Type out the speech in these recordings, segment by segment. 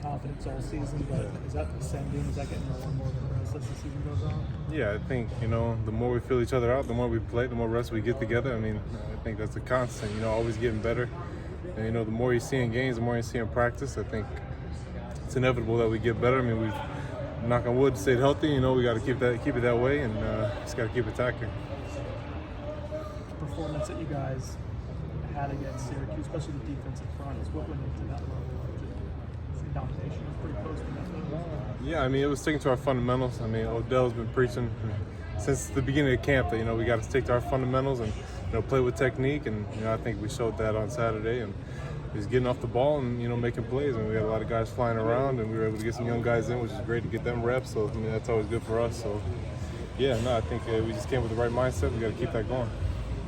confidence all season, but is that ascending? Is that getting more and more progressive as the season goes on? Yeah, I think, the more we feel each other out, the more we play, the more reps we get together. I mean, I think that's a constant, always getting better. And, the more you see in games, the more you see in practice, I think it's inevitable that we get better. I mean, we've, knock on wood, stayed healthy. We got to keep it that way, and just got to keep attacking. The performance that you guys had against Syracuse, especially the defensive front, is what went into that level. The domination was pretty close to that level. Yeah, I mean, it was sticking to our fundamentals. I mean, Odell's been preaching since the beginning of camp that, we got to stick to our fundamentals and, play with technique. And, I think we showed that on Saturday. And he's getting off the ball and, making plays. And we had a lot of guys flying around, and we were able to get some young guys in, which is great to get them reps. So, I mean, that's always good for us. So, yeah, no, I think we just came with the right mindset. We got to keep that going.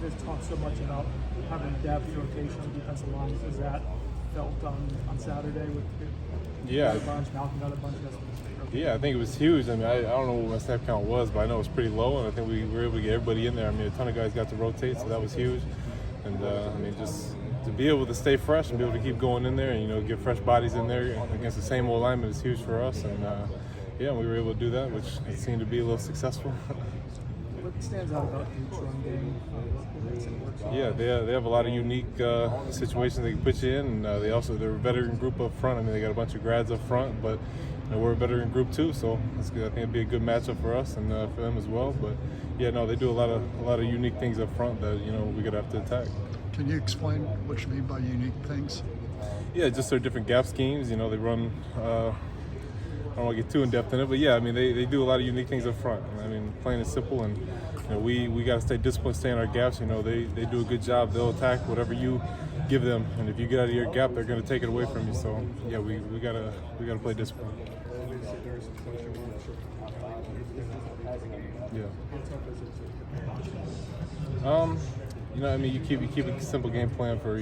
You guys talk so much about having depth, rotation, defensive line. Is that felt on Saturday with a bunch, Malcolm got a bunch of us? Yeah, I think it was huge. I mean, I don't know what my snap count was, but I know it was pretty low, and I think we were able to get everybody in there. I mean, a ton of guys got to rotate, so that was huge. And, I mean, just to be able to stay fresh and be able to keep going in there and, get fresh bodies in there against the same old lineman is huge for us. And, we were able to do that, which seemed to be a little successful. What stands out about Duke's run game? What makes it work? Yeah, they have a lot of unique situations they can put you in, and they're a veteran group up front. I mean, they got a bunch of grads up front, but we're a veteran group too, so that's good. I think it'd be a good matchup for us and for them as well. But yeah, no, they do a lot of unique things up front that we're gonna have to attack. Can you explain what you mean by unique things? Yeah, just their different gap schemes. They run. I don't want to get too in depth in it, but yeah, I mean they do a lot of unique things up front. I mean, plain and simple, and we got to stay disciplined, stay in our gaps. They do a good job. They'll attack whatever you give them, and if you get out of your gap, they're going to take it away from you. So yeah, we gotta play discipline. Yeah. I mean, you keep a simple game plan for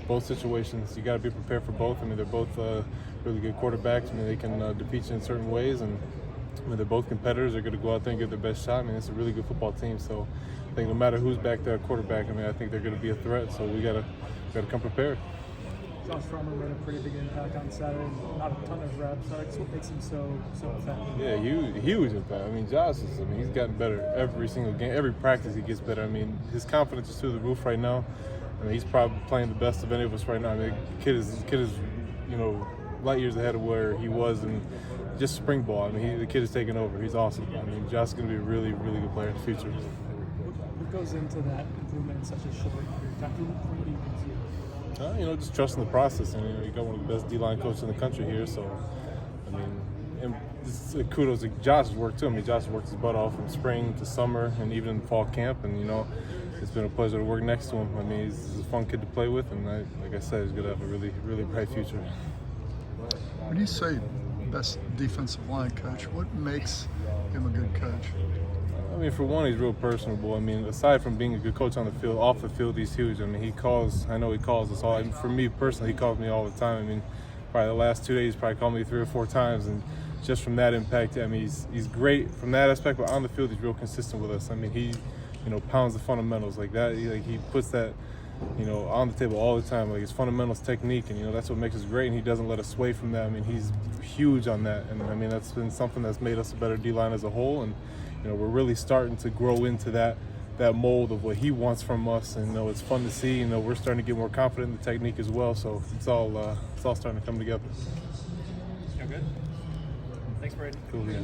both situations. You got to be prepared for both. I mean, they're both really good quarterbacks. I mean, they can defeat you in certain ways, and I mean, they're both competitors. They're going to go out there and give their best shot. I mean, it's a really good football team. So I think no matter who's back there at quarterback, I mean, I think they're going to be a threat. So we gotta come prepared. Josh Farmer made a pretty big impact on Saturday. Not a ton of reps. That's what makes him so effective. Yeah, huge impact. I mean, he's gotten better every single game. Every practice he gets better. I mean, his confidence is through the roof right now. I mean, he's probably playing the best of any of us right now. I mean, kid is light years ahead of where he was in just spring ball. I mean, the kid is taking over. He's awesome. I mean, Josh is going to be a really, really good player in the future. What goes into that improvement in such a short period of time? What do you consider? Just trusting the process. And you got one of the best D-line coaches in the country here. So, I mean, and kudos to Josh's work too. I mean, Josh worked his butt off from spring to summer and even in fall camp. And it's been a pleasure to work next to him. I mean, he's a fun kid to play with, and like I said, he's going to have a really, really bright future. When you say best defensive line coach, what makes him a good coach? I mean, for one, he's real personable. I mean, aside from being a good coach on the field, off the field, he's huge. I mean, I know he calls us all. And for me personally, he calls me all the time. I mean, probably the last 2 days, probably called me 3 or 4 times. And just from that impact, I mean, he's great from that aspect, but on the field, he's real consistent with us. I mean, he, pounds the fundamentals like that. He puts that, on the table all the time. Like his fundamentals, technique, and that's what makes us great. And he doesn't let us sway from that. I mean, he's huge on that. And I mean, that's been something that's made us a better D-line as a whole. And we're really starting to grow into that mold of what he wants from us. And it's fun to see. We're starting to get more confident in the technique as well. So it's all starting to come together. You're good. Thanks, Braden. Cool. Yeah.